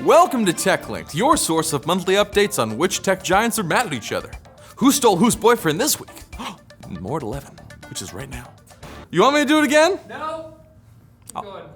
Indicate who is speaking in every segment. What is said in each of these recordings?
Speaker 1: Welcome to TechLinked, your source of monthly updates on which tech giants are mad at each other. Who stole whose boyfriend this week? More at 11, which is right now. You want me to do it again?
Speaker 2: No. Good.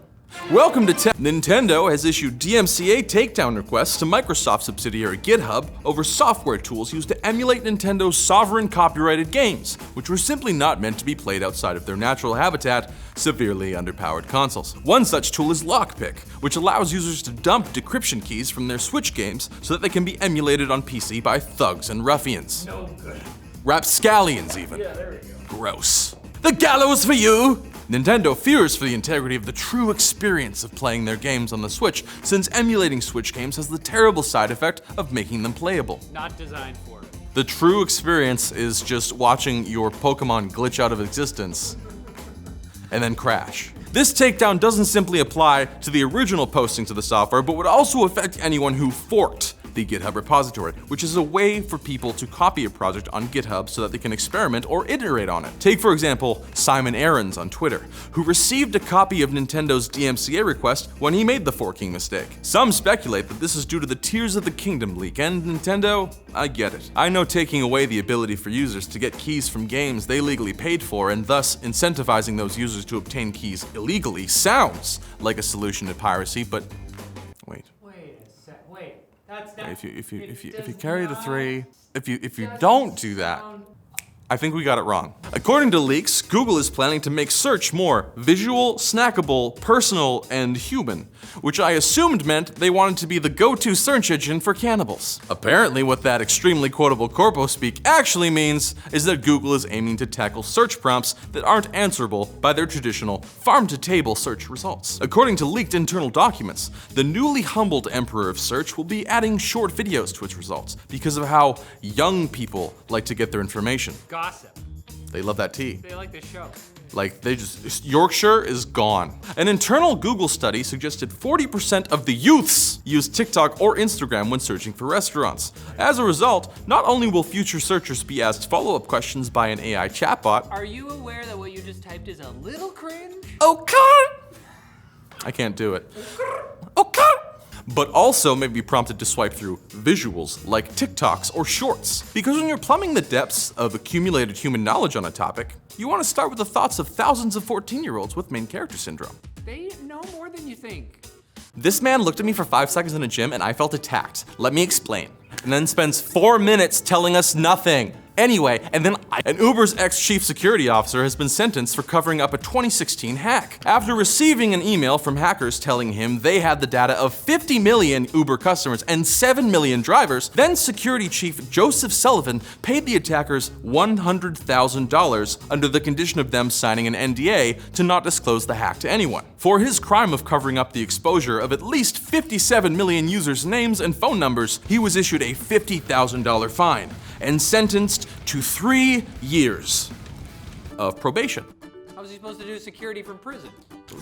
Speaker 1: Welcome to Tech. Nintendo has issued DMCA takedown requests to Microsoft subsidiary GitHub over software tools used to emulate Nintendo's sovereign copyrighted games, which were simply not meant to be played outside of their natural habitat, severely underpowered consoles. One such tool is Lockpick, which allows users to dump decryption keys from their Switch games so that they can be emulated on PC by thugs and ruffians.
Speaker 2: No good.
Speaker 1: Rapscallions even.
Speaker 2: Yeah, there we go.
Speaker 1: Gross. The gallows for you! Nintendo fears for the integrity of the true experience of playing their games on the Switch, since emulating Switch games has the terrible side effect of making them playable.
Speaker 2: Not designed for it.
Speaker 1: The true experience is just watching your Pokemon glitch out of existence and then crash. This takedown doesn't simply apply to the original postings of the software, but would also affect anyone who forked the GitHub repository, which is a way for people to copy a project on GitHub so that they can experiment or iterate on it. Take, for example, Simon Aarons on Twitter, who received a copy of Nintendo's DMCA request when he made the forking mistake. Some speculate that this is due to the Tears of the Kingdom leak, and Nintendo, I get it. I know taking away the ability for users to get keys from games they legally paid for and thus incentivizing those users to obtain keys illegally sounds like a solution to piracy, but wait. If you carry the 3, if you don't do that, I think we got it wrong. According to leaks, Google is planning to make search more visual, snackable, personal, and human, which I assumed meant they wanted to be the go-to search engine for cannibals. Apparently, what that extremely quotable corpo speak actually means is that Google is aiming to tackle search prompts that aren't answerable by their traditional farm-to-table search results. According to leaked internal documents, the newly humbled emperor of search will be adding short videos to its results because of how young people like to get their information.
Speaker 2: Gossip.
Speaker 1: They love that tea.
Speaker 2: They like the show.
Speaker 1: Like, Yorkshire is gone. An internal Google study suggested 40% of the youths use TikTok or Instagram when searching for restaurants. As a result, not only will future searchers be asked follow-up questions by an AI chatbot.
Speaker 2: Are you aware that what you just typed is a little cringe?
Speaker 1: Okay. I can't do it. Okay. But also may be prompted to swipe through visuals like TikToks or Shorts. Because when you're plumbing the depths of accumulated human knowledge on a topic, you want to start with the thoughts of thousands of 14-year-olds with main character syndrome.
Speaker 2: They know more than you think.
Speaker 1: This man looked at me for 5 seconds in a gym and I felt attacked. Let me explain. And then spends 4 minutes telling us nothing. Anyway, and then an Uber's ex-chief security officer has been sentenced for covering up a 2016 hack. After receiving an email from hackers telling him they had the data of 50 million Uber customers and 7 million drivers, then security chief Joseph Sullivan paid the attackers $100,000 under the condition of them signing an NDA to not disclose the hack to anyone. For his crime of covering up the exposure of at least 57 million users' names and phone numbers, he was issued a $50,000 fine and sentenced to 3 years of probation.
Speaker 2: How was he supposed to do security from prison?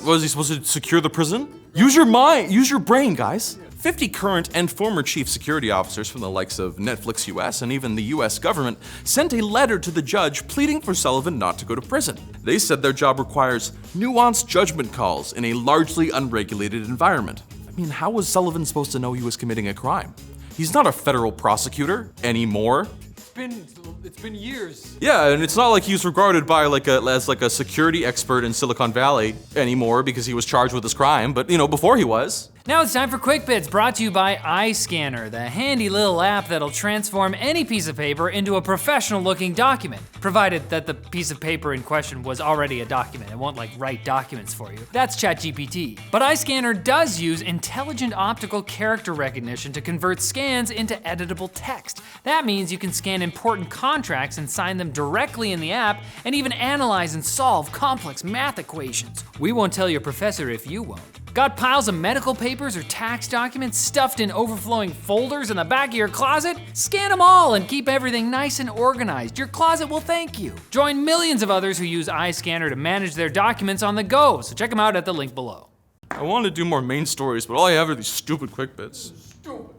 Speaker 1: Was he supposed to secure the prison? Use your mind, use your brain, guys. 50 current and former chief security officers from the likes of Netflix US and even the US government sent a letter to the judge pleading for Sullivan not to go to prison. They said their job requires nuanced judgment calls in a largely unregulated environment. I mean, how was Sullivan supposed to know he was committing a crime? He's not a federal prosecutor anymore.
Speaker 2: It's been years.
Speaker 1: Yeah, and it's not like he's regarded by as a security expert in Silicon Valley anymore because he was charged with this crime, but before he was.
Speaker 2: Now it's time for Quick Bits, brought to you by iScanner, the handy little app that'll transform any piece of paper into a professional-looking document, provided that the piece of paper in question was already a document. It won't write documents for you. That's ChatGPT. But iScanner does use intelligent optical character recognition to convert scans into editable text. That means you can scan important contracts and sign them directly in the app, and even analyze and solve complex math equations. We won't tell your professor if you won't. Got piles of medical papers or tax documents stuffed in overflowing folders in the back of your closet? Scan them all and keep everything nice and organized. Your closet will thank you. Join millions of others who use iScanner to manage their documents on the go, so check them out at the link below.
Speaker 1: I want to do more main stories, but all I have are these stupid quick bits. Stupid.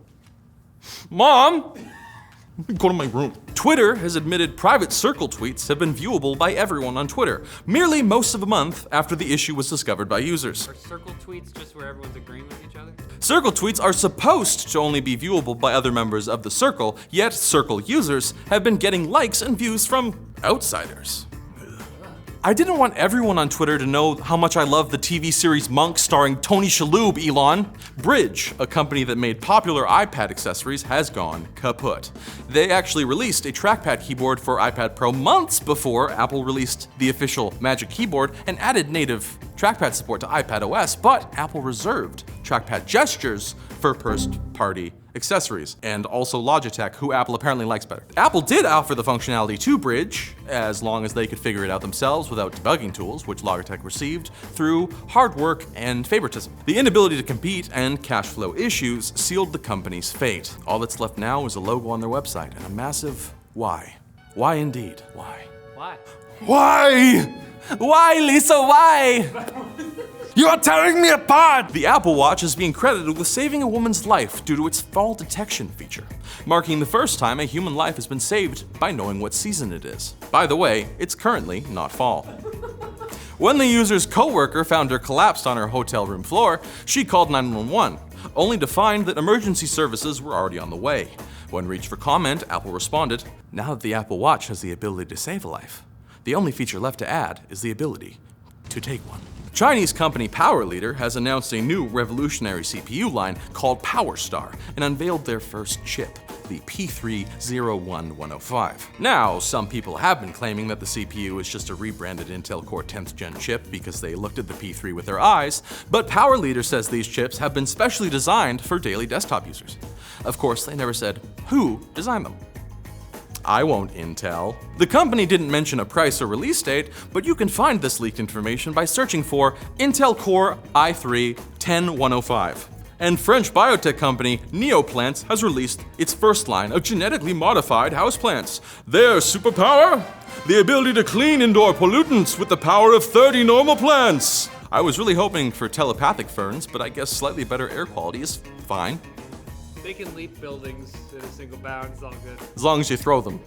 Speaker 1: Mom! Go to my room. Twitter has admitted private circle tweets have been viewable by everyone on Twitter, merely most of a month after the issue was discovered by users.
Speaker 2: Are circle tweets just where everyone's agreeing with each other?
Speaker 1: Circle tweets are supposed to only be viewable by other members of the circle, yet circle users have been getting likes and views from outsiders. I didn't want everyone on Twitter to know how much I love the TV series Monk starring Tony Shalhoub, Elon. Brydge, a company that made popular iPad accessories, has gone kaput. They actually released a trackpad keyboard for iPad Pro months before Apple released the official Magic Keyboard and added native trackpad support to iPad OS, but Apple reserved trackpad gestures for first-party accessories, and also Logitech, who Apple apparently likes better. Apple did offer the functionality to Brydge, as long as they could figure it out themselves without debugging tools, which Logitech received through hard work and favoritism. The inability to compete and cash flow issues sealed the company's fate. All that's left now is a logo on their website and a massive why. Why indeed? Why?
Speaker 2: Why?
Speaker 1: Why? Why, Lisa, why? You are tearing me apart! The Apple Watch is being credited with saving a woman's life due to its fall detection feature, marking the first time a human life has been saved by knowing what season it is. By the way, it's currently not fall. When the user's coworker found her collapsed on her hotel room floor, she called 911, only to find that emergency services were already on the way. When reached for comment, Apple responded, "Now that the Apple Watch has the ability to save a life, the only feature left to add is the ability to take one." Chinese company PowerLeader has announced a new revolutionary CPU line called PowerStar and unveiled their first chip, the P301105. Now, some people have been claiming that the CPU is just a rebranded Intel Core 10th Gen chip because they looked at the P3 with their eyes, but PowerLeader says these chips have been specially designed for daily desktop users. Of course, they never said who designed them. I won't Intel. The company didn't mention a price or release date, but you can find this leaked information by searching for Intel Core i3 10105. And French biotech company Neoplants has released its first line of genetically modified houseplants. Their superpower? The ability to clean indoor pollutants with the power of 30 normal plants. I was really hoping for telepathic ferns, but I guess slightly better air quality is fine.
Speaker 3: They can leap buildings in a single bound, it's all good.
Speaker 1: As long as you throw them.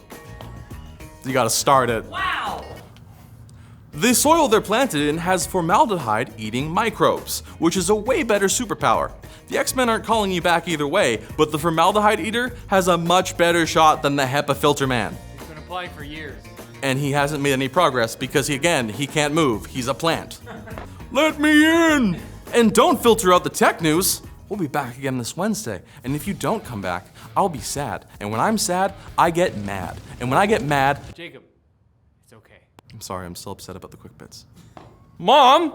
Speaker 1: You gotta start it.
Speaker 2: Wow!
Speaker 1: The soil they're planted in has formaldehyde-eating microbes, which is a way better superpower. The X-Men aren't calling you back either way, but the formaldehyde eater has a much better shot than the HEPA filter man.
Speaker 2: He's been applying for years.
Speaker 1: And he hasn't made any progress because, he can't move. He's a plant. Let me in! And don't filter out the tech news. We'll be back again this Wednesday, and if you don't come back, I'll be sad. And when I'm sad, I get mad. And when I get mad,
Speaker 2: Jacob, it's okay.
Speaker 1: I'm sorry, I'm still upset about the quick bits. Mom!